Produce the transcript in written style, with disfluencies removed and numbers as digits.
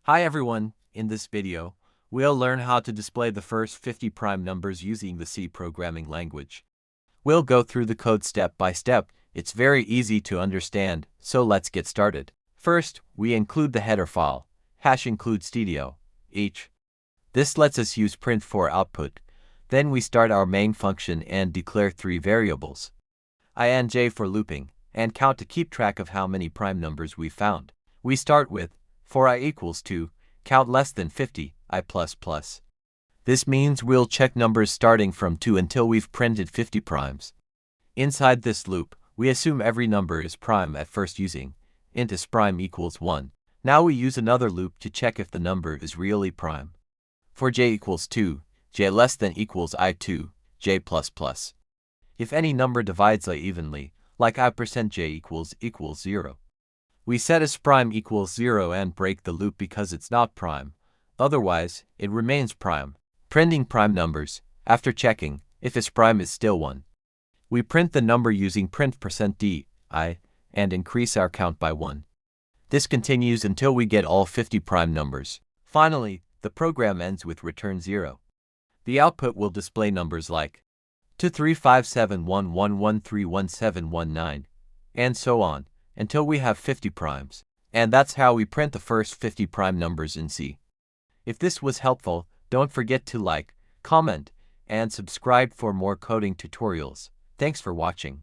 Hi everyone, in this video, we'll learn how to display the first 50 prime numbers using the C programming language. We'll go through the code step by step. It's very easy to understand, so let's get started. First, we include the header file, #include_stdio_h. This lets us use print for output. Then we start our main function and declare three variables, I and j for looping, and count to keep track of how many prime numbers we found. We start with for I equals 2, count less than 50, I++. This means we'll check numbers starting from 2 until we've printed 50 primes. Inside this loop, we assume every number is prime at first using int isPrime equals 1. Now we use another loop to check if the number is really prime. For j equals 2, j less than equals I2, j++. If any number divides I evenly, like I%j equals 0. We set isPrime equals 0 and break the loop because it's not prime. Otherwise, it remains prime. Printing prime numbers, after checking if isPrime is still 1. We print the number using print%d, I, and increase our count by 1. This continues until we get all 50 prime numbers. Finally, the program ends with return 0. The output will display numbers like 2357111311719, and so on, until we have 50 primes. And that's how we print the first 50 prime numbers in C. If this was helpful, don't forget to like, comment, and subscribe for more coding tutorials. Thanks for watching.